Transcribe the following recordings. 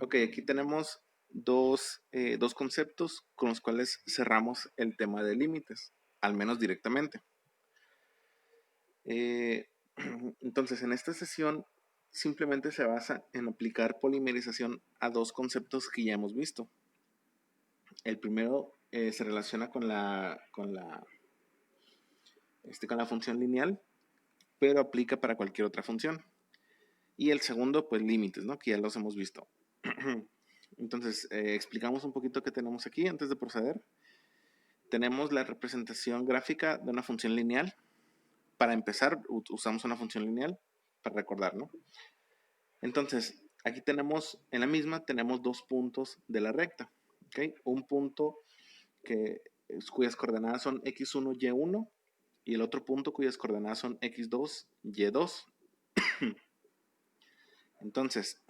Ok, aquí tenemos dos conceptos con los cuales cerramos el tema de límites, al menos directamente. Eh, entonces, en esta sesión simplemente se basa en aplicar polimerización a dos conceptos que ya hemos visto. El primero se relaciona con la función lineal, pero aplica para cualquier otra función. Y el segundo, pues límites, ¿no? Que ya los hemos visto. Entonces, explicamos un poquito qué tenemos aquí antes de proceder. Tenemos la representación gráfica de una función lineal. Para empezar, usamos una función lineal para recordar, ¿no? Entonces, aquí tenemos, en la misma, tenemos dos puntos de la recta. ¿Okay? Un punto cuyas coordenadas son x1, y1, y el otro punto cuyas coordenadas son x2, y2. Entonces,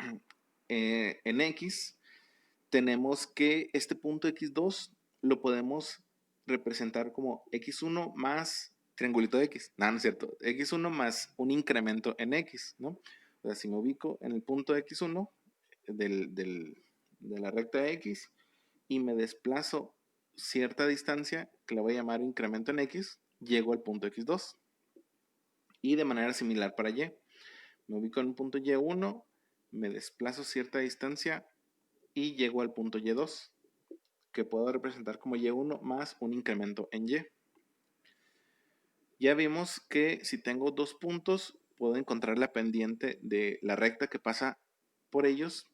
en x tenemos que este punto x2 lo podemos representar como x1 más triangulito de x. No, no es cierto. X1 más un incremento en x, ¿no? O sea, si me ubico en el punto x1 de la recta de x y me desplazo cierta distancia, que le voy a llamar incremento en x, llego al punto x2. Y de manera similar para y. Me ubico en un punto y1, me desplazo cierta distancia y llego al punto y2, que puedo representar como y1 más un incremento en y. Ya vimos que si tengo dos puntos, puedo encontrar la pendiente de la recta que pasa por ellos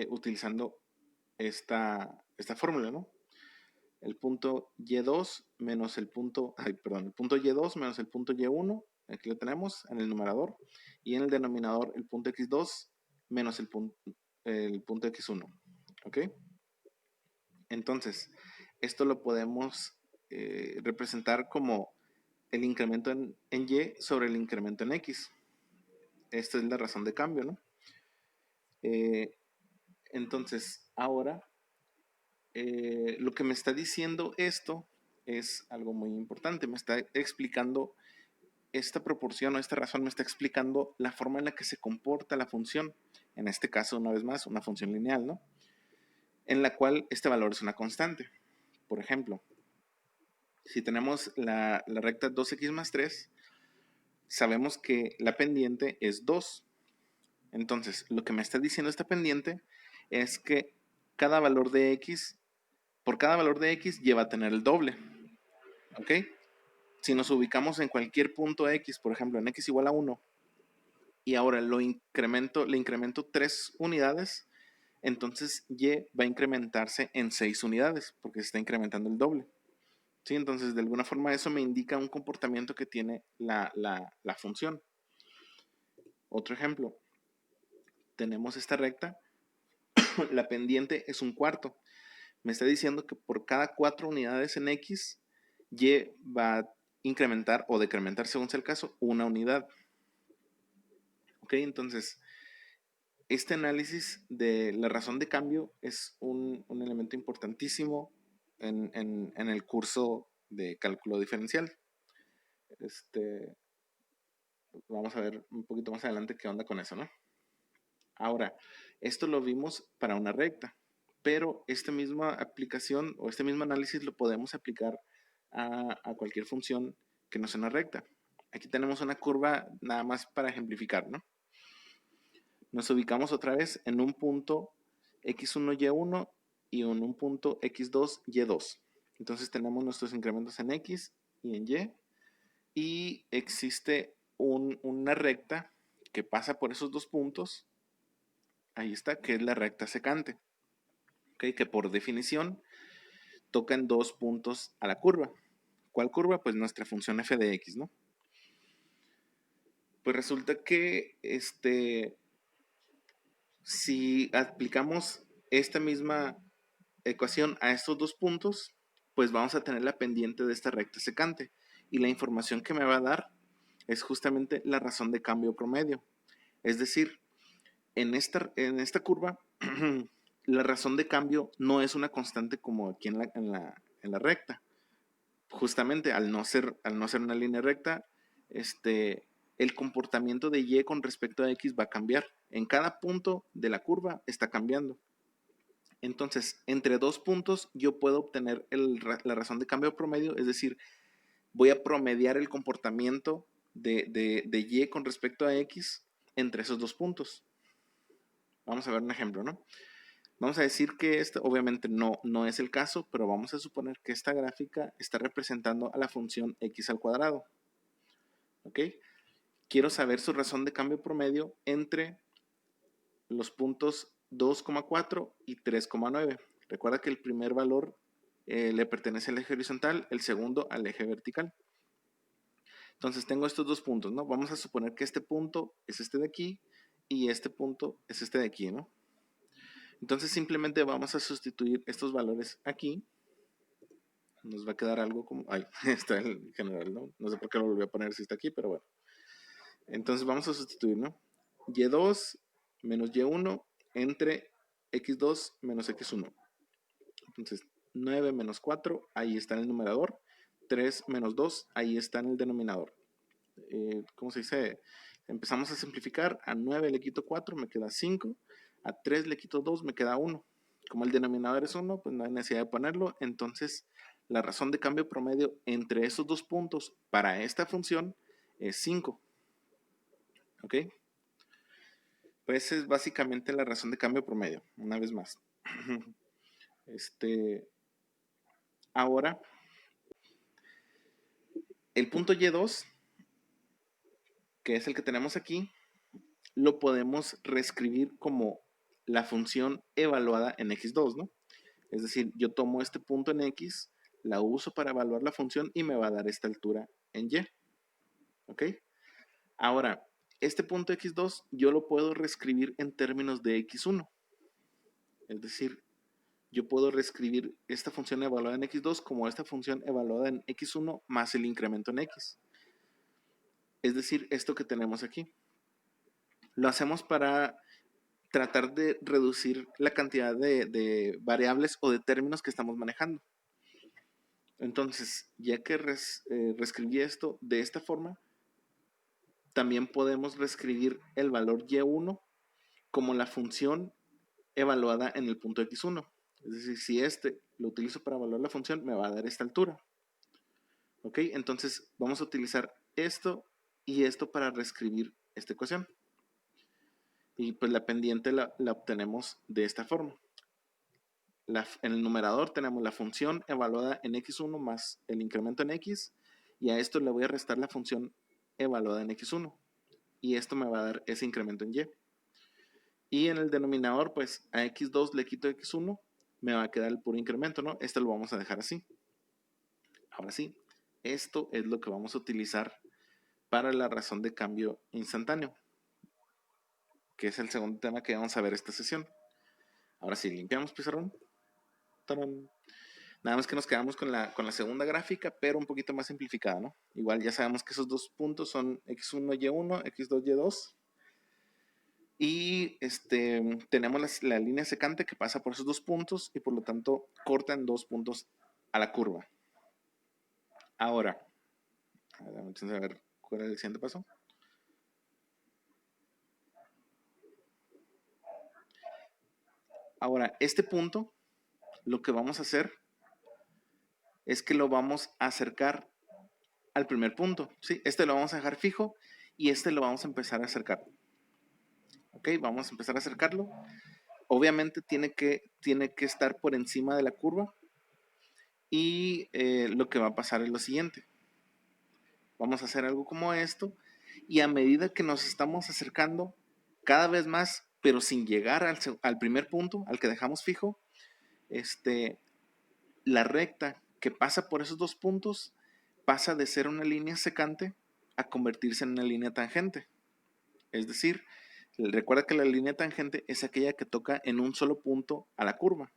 utilizando esta fórmula, ¿no? El punto y2 menos el punto, el punto y2 menos el punto y1, aquí lo tenemos en el numerador, y en el denominador el punto x2 menos el punto x1, ¿ok? Entonces, esto lo podemos representar como el incremento en y sobre el incremento en x. Esta es la razón de cambio, ¿no? Entonces, ahora, lo que me está diciendo esto es algo muy importante. Me está explicando esta proporción o esta razón, me está explicando la forma en la que se comporta la función. En este caso, una vez más, una función lineal, ¿no? En la cual este valor es una constante. Por ejemplo, si tenemos la recta 2x más 3, sabemos que la pendiente es 2. Entonces, lo que me está diciendo esta pendiente es que cada valor de x, por cada valor de x, lleva a tener el doble. ¿Ok? Si nos ubicamos en cualquier punto x, por ejemplo, en x igual a 1, y ahora le incremento 3 unidades, entonces y va a incrementarse en 6 unidades, porque se está incrementando el doble. ¿Sí? Entonces, de alguna forma, eso me indica un comportamiento que tiene la función. Otro ejemplo, tenemos esta recta, la pendiente es un cuarto. Me está diciendo que por cada 4 unidades en x, y va a incrementar o decrementar, según sea el caso, una unidad. Ok, entonces, este análisis de la razón de cambio es un elemento importantísimo en el curso de cálculo diferencial. Vamos a ver un poquito más adelante qué onda con eso, ¿no? Ahora, esto lo vimos para una recta, pero esta misma aplicación o este mismo análisis lo podemos aplicar a cualquier función que no sea una recta. Aquí tenemos una curva nada más para ejemplificar, ¿no? Nos ubicamos otra vez en un punto x1, y1 y en un punto x2, y2. Entonces tenemos nuestros incrementos en x y en y, y existe una recta que pasa por esos dos puntos. Ahí está, que es la recta secante, ¿okay? Que por definición toca en dos puntos a la curva. ¿Cuál curva? Pues nuestra función f de x, ¿no? Pues resulta que si aplicamos esta misma ecuación a estos dos puntos, pues vamos a tener la pendiente de esta recta secante. Y la información que me va a dar es justamente la razón de cambio promedio. Es decir, en esta curva, la razón de cambio no es una constante como aquí en la recta. Justamente al no ser una línea recta, el comportamiento de y con respecto a x va a cambiar. En cada punto de la curva está cambiando. Entonces, entre dos puntos yo puedo obtener la razón de cambio promedio, es decir, voy a promediar el comportamiento de Y con respecto a X entre esos dos puntos. Vamos a ver un ejemplo, ¿no? Vamos a decir que esto obviamente no es el caso, pero vamos a suponer que esta gráfica está representando a la función X al cuadrado. ¿Ok? Quiero saber su razón de cambio promedio entre los puntos 2,4 y 3,9. Recuerda que el primer valor le pertenece al eje horizontal, el segundo al eje vertical. Entonces tengo estos dos puntos, ¿no? Vamos a suponer que este punto es este de aquí y este punto es este de aquí, ¿no? Entonces simplemente vamos a sustituir estos valores aquí. Nos va a quedar algo como... Ay, está en general, ¿no? No sé por qué lo volví a poner si está aquí, pero bueno. Entonces vamos a sustituir, ¿no? Y2 menos Y1 entre X2 menos X1. Entonces 9 menos 4, ahí está en el numerador. 3 menos 2, ahí está en el denominador. ¿Cómo se dice? Empezamos a simplificar. A 9 le quito 4, me queda 5. A 3 le quito 2, me queda 1. Como el denominador es 1, pues no hay necesidad de ponerlo. Entonces, la razón de cambio promedio entre esos dos puntos para esta función es 5. ¿Ok? Pues esa es básicamente la razón de cambio promedio, una vez más. Ahora, el punto Y2, que es el que tenemos aquí, lo podemos reescribir como la función evaluada en X2, ¿no? Es decir, yo tomo este punto en X, la uso para evaluar la función y me va a dar esta altura en Y. ¿Ok? Ahora, este punto X2 yo lo puedo reescribir en términos de X1. Es decir, yo puedo reescribir esta función evaluada en X2 como esta función evaluada en X1 más el incremento en X. Es decir, esto que tenemos aquí. Lo hacemos para tratar de reducir la cantidad de variables o de términos que estamos manejando. Entonces, ya que reescribí esto de esta forma, también podemos reescribir el valor Y1 como la función evaluada en el punto X1. Es decir, si este lo utilizo para evaluar la función, me va a dar esta altura. ¿Ok? Entonces, vamos a utilizar esto y esto para reescribir esta ecuación. Y pues la pendiente la obtenemos de esta forma. En el numerador tenemos la función evaluada en X1 más el incremento en X, y a esto le voy a restar la función evaluada en X1, y esto me va a dar ese incremento en Y. Y en el denominador, pues a X2 le quito X1, me va a quedar el puro incremento, ¿no? Esto lo vamos a dejar así. Ahora sí, esto es lo que vamos a utilizar para la razón de cambio instantáneo, que es el segundo tema que vamos a ver esta sesión. Ahora sí, limpiamos pizarrón. ¡Tarán! Nada más que nos quedamos con la segunda gráfica, pero un poquito más simplificada, ¿no? Igual ya sabemos que esos dos puntos son X1, Y1, X2, Y2. Y tenemos la línea secante que pasa por esos dos puntos y por lo tanto corta en dos puntos a la curva. Ahora, a ver cuál es el siguiente paso. Ahora, este punto, lo que vamos a hacer es que lo vamos a acercar al primer punto, ¿sí? Este lo vamos a dejar fijo y este lo vamos a empezar a acercar. Ok, vamos a empezar a acercarlo. Obviamente tiene que estar por encima de la curva y lo que va a pasar es lo siguiente. Vamos a hacer algo como esto y a medida que nos estamos acercando cada vez más, pero sin llegar al primer punto, al que dejamos fijo, la recta que pasa por esos dos puntos pasa de ser una línea secante a convertirse en una línea tangente. Es decir, recuerda que la línea tangente es aquella que toca en un solo punto a la curva.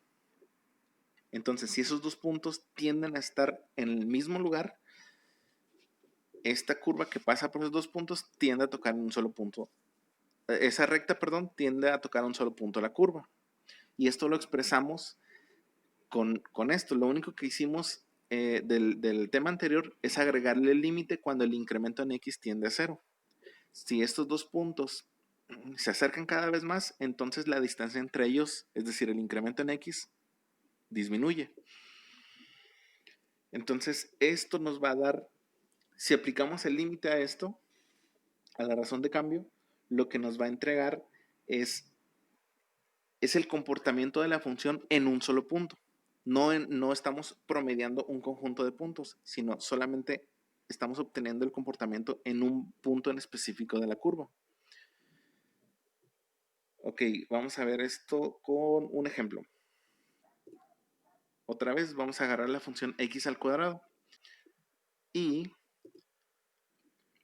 Entonces, si esos dos puntos tienden a estar en el mismo lugar, esta curva que pasa por esos dos puntos tiende a tocar en un solo punto. Esa recta, perdón, tiende a tocar un solo punto a la curva. Y esto lo expresamos con esto. Lo único que hicimos del tema anterior es agregarle el límite cuando el incremento en X tiende a 0. Si estos dos puntos se acercan cada vez más, entonces la distancia entre ellos, es decir, el incremento en x, disminuye. Entonces, esto nos va a dar, si aplicamos el límite a esto, a la razón de cambio, lo que nos va a entregar es el comportamiento de la función en un solo punto. No estamos promediando un conjunto de puntos, sino solamente estamos obteniendo el comportamiento en un punto en específico de la curva. Ok, vamos a ver esto con un ejemplo. Otra vez vamos a agarrar la función x al cuadrado y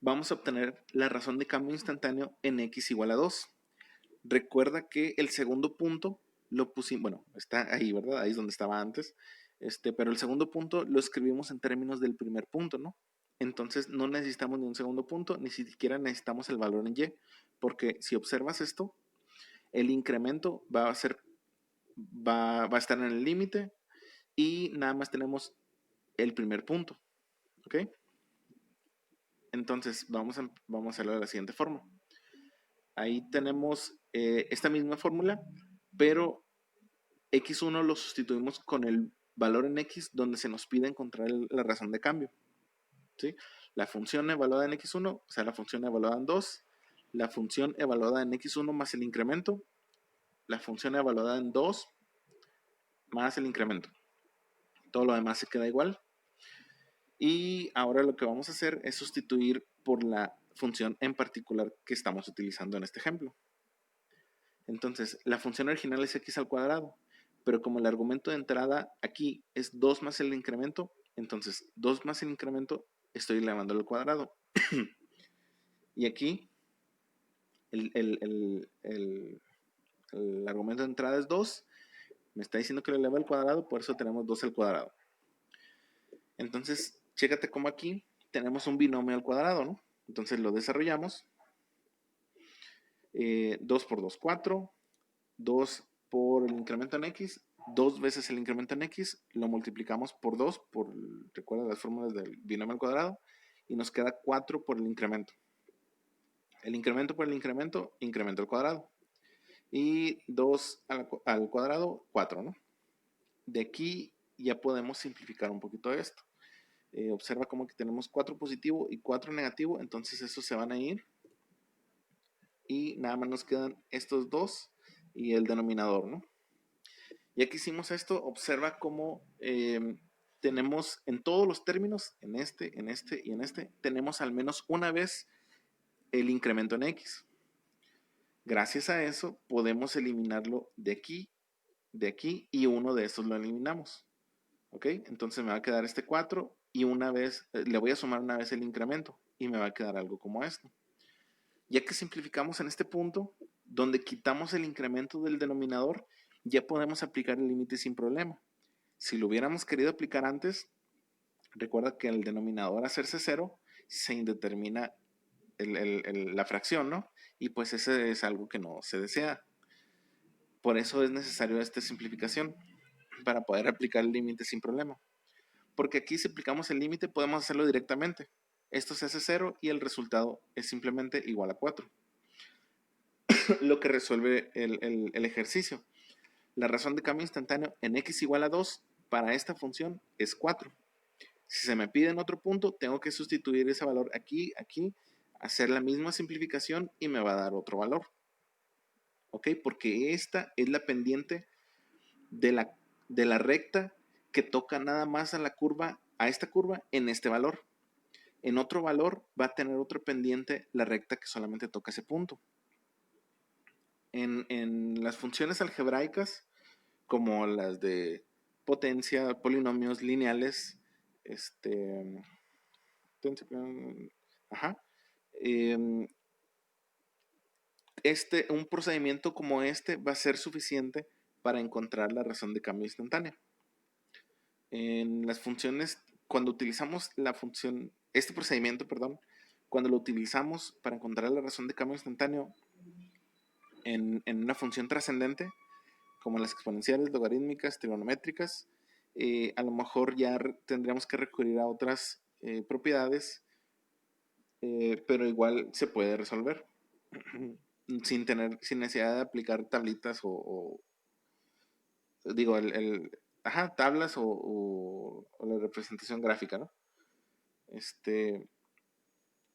vamos a obtener la razón de cambio instantáneo en x igual a 2. Recuerda que el segundo punto lo pusimos, bueno, está ahí, ¿verdad? Ahí es donde estaba antes. Pero el segundo punto lo escribimos en términos del primer punto, ¿no? Entonces no necesitamos ni un segundo punto, ni siquiera necesitamos el valor en y, porque si observas esto, el incremento va a estar en el límite y nada más tenemos el primer punto, ¿ok? Entonces vamos a hacerlo de la siguiente forma. Ahí tenemos esta misma fórmula, pero x1 lo sustituimos con el valor en x donde se nos pide encontrar la razón de cambio, ¿sí? La función evaluada en x1, o sea, la función evaluada en 2, la función evaluada en x1 más el incremento, la función evaluada en 2 más el incremento. Todo lo demás se queda igual. Y ahora lo que vamos a hacer es sustituir por la función en particular que estamos utilizando en este ejemplo. Entonces, la función original es x al cuadrado, pero como el argumento de entrada aquí es 2 más el incremento, entonces 2 más el incremento estoy elevándolo al cuadrado. Y aquí el argumento de entrada es 2, me está diciendo que lo eleva al cuadrado, por eso tenemos 2 al cuadrado. Entonces, chécate cómo aquí tenemos un binomio al cuadrado, ¿no? Entonces lo desarrollamos. 2 por 2, 4. 2 por el incremento en x, 2 veces el incremento en x, lo multiplicamos por 2, recuerda las fórmulas del binomio al cuadrado, y nos queda 4 por el incremento. El incremento por el incremento, incremento al cuadrado. Y 2 al cuadrado, 4, ¿no? De aquí ya podemos simplificar un poquito esto. Observa como que tenemos 4 positivo y 4 negativo, entonces esos se van a ir. Y nada más nos quedan estos dos y el denominador, ¿no? Ya que hicimos esto, observa cómo tenemos en todos los términos, en este y en este, tenemos al menos una vez el incremento en x. Gracias a eso podemos eliminarlo de aquí y uno de estos lo eliminamos. ¿Ok? Entonces me va a quedar este 4 y una vez, le voy a sumar una vez el incremento y me va a quedar algo como esto. Ya que simplificamos en este punto, donde quitamos el incremento del denominador, ya podemos aplicar el límite sin problema. Si lo hubiéramos querido aplicar antes, recuerda que el denominador hacerse 0 se indetermina la fracción, ¿no? Y pues ese es algo que no se desea. Por eso es necesario esta simplificación, para poder aplicar el límite sin problema. Porque aquí si aplicamos el límite podemos hacerlo directamente. Esto se hace 0 y el resultado es simplemente igual a 4. Lo que resuelve el ejercicio. La razón de cambio instantáneo en x igual a 2 para esta función es 4. Si se me pide en otro punto, tengo que sustituir ese valor aquí, hacer la misma simplificación y me va a dar otro valor. ¿Ok? Porque esta es la pendiente de la recta que toca nada más a esta curva en este valor. En otro valor va a tener otro pendiente la recta que solamente toca ese punto. En las funciones algebraicas, como las de potencia, polinomios lineales, un procedimiento como este va a ser suficiente para encontrar la razón de cambio instantánea. En las funciones, cuando utilizamos este procedimiento, cuando lo utilizamos para encontrar la razón de cambio instantáneo en una función trascendente, como las exponenciales, logarítmicas, trigonométricas, a lo mejor ya tendríamos que recurrir a otras propiedades, pero igual se puede resolver. sin necesidad de aplicar tablitas o digo, tablas o la representación gráfica, ¿no?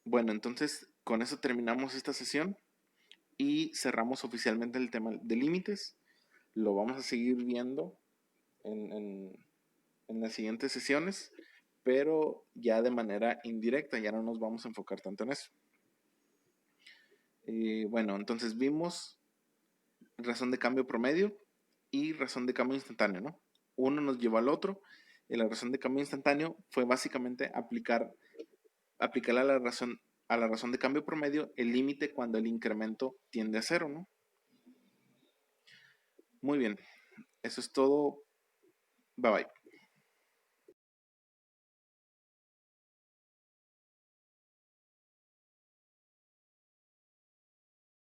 Bueno, entonces con eso terminamos esta sesión y cerramos oficialmente el tema de límites. Lo vamos a seguir viendo en las siguientes sesiones, pero ya de manera indirecta, ya no nos vamos a enfocar tanto en eso. Bueno, entonces vimos razón de cambio promedio y razón de cambio instantáneo, ¿no? Uno nos llevó al otro, y la razón de cambio instantáneo fue básicamente aplicar a la razón de cambio promedio el límite cuando el incremento tiende a cero, ¿no? Muy bien, eso es todo. Bye bye.